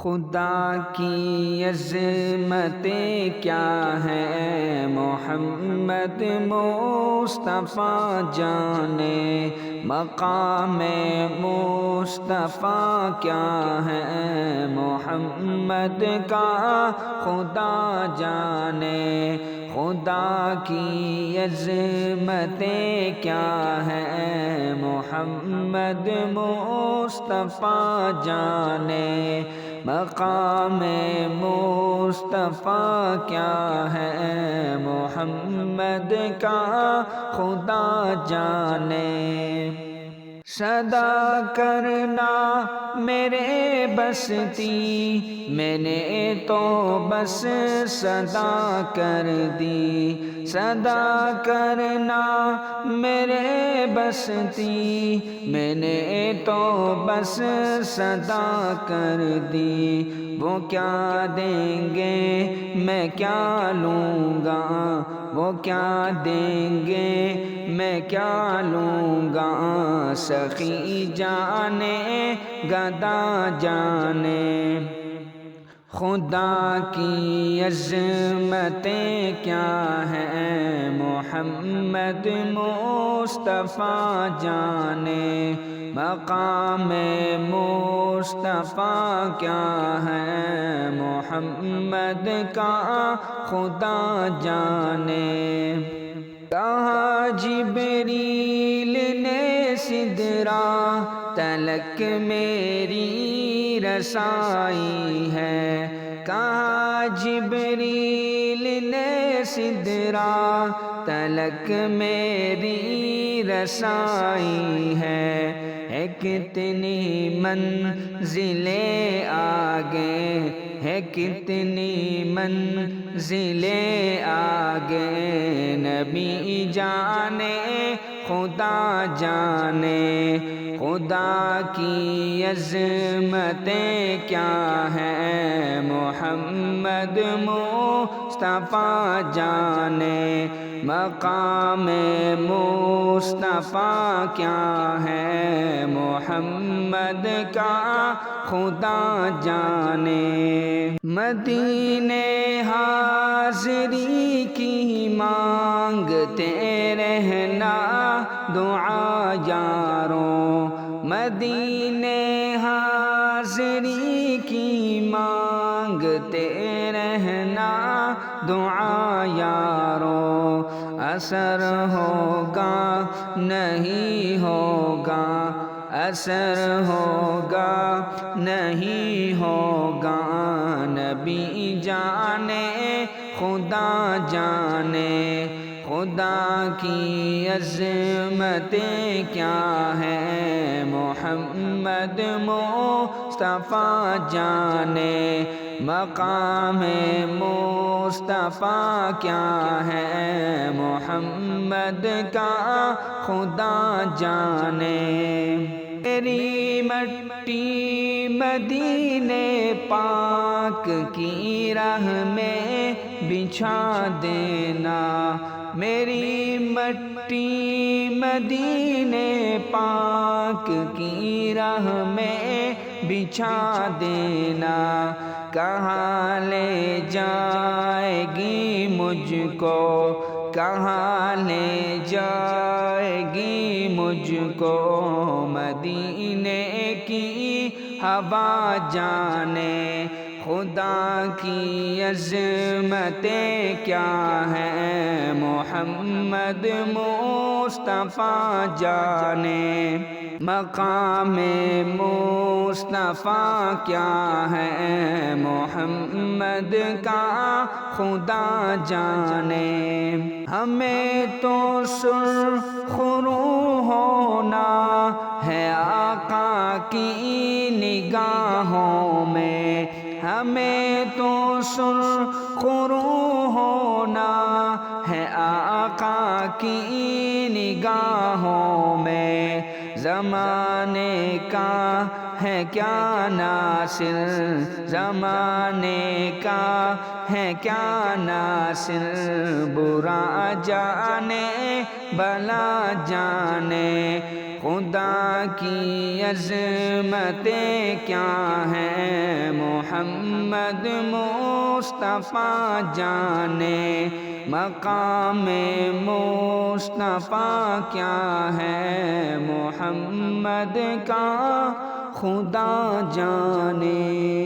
خدا کی عظمتیں کیا ہیں، محمد مصطفیٰ جانے مقام مصطفیٰ کیا ہے، محمد کا خدا جانے خدا کی عظمتیں کیا ہیں، محمد مصطفیٰ جانے مقام مصطفیٰ کیا ہے، محمد کا خدا جانے۔ صدا کرنا میرے بس تھی، میں نے تو بس صدا کر دی، صدا کرنا میرے بس تھی، میں نے تو بس صدا کر دی۔ وہ کیا دیں گے میں کیا لوں گا، وہ کیا دیں گے میں کیا لوں گا، سخی جانے گدا جانے خدا کی عظمتیں کیا ہیں، محمد مصطفیٰ جانے مقام مصطفیٰ کیا ہے، محمد کا خدا جانے۔ کہا جبریل نے سدرا تلک میری رسائی ہے، کہا جبریل نے سدرا تلک میری رسائی ہے، کتنی منزلیں آگے ہے، کتنی منزلیں آگے، نبی جانے خدا جانے خدا کی عظمتیں کیا ہیں، محمد مصطفیٰ جانے مقام مصطفیٰ کیا ہے، محمد کا خدا جانے۔ مدینے حاضری کی مانگتے رہنا دعا یاروں، مدینے حاضری کی مانگتے رہنا دعا یاروں، اثر ہوگا نہیں ہوگا، اثر ہوگا نہیں ہوگا، نبی جانے خدا جانے خدا کی عظمتیں کیا ہیں، محمد مصطفیٰ جانے مقام مصطفیٰ کیا ہے، محمد کا خدا جانے۔ میری مٹی مدینے پاک کی راہ میں بچھا دینا، میری مٹی مدینے پاک کی راہ میں بچھا دینا، کہاں لے جائے گی مجھ کو، کہاں لے جائے گی مجھ کو، مدینے کی ہوا جانے خدا کی عظمتیں کیا ہیں، محمد مصطفیٰ جانے مقام مصطفیٰ کیا ہے، محمد کا خدا جانے۔ ہمیں تو سرخرو ہونا ہے آقا کی نگاہوں میں، ہمیں تو سرخرو ہونا ہے آقا کی نگاہوں میں، زمانے کا ہے کیا ناصر، زمانے کا ہے کیا ناصر، برا جانے بلا جانے خدا کی عظمتیں کیا ہیں محمد مصطفیٰ جانے، مقام مصطفیٰ کیا ہے محمد کا خدا جانے۔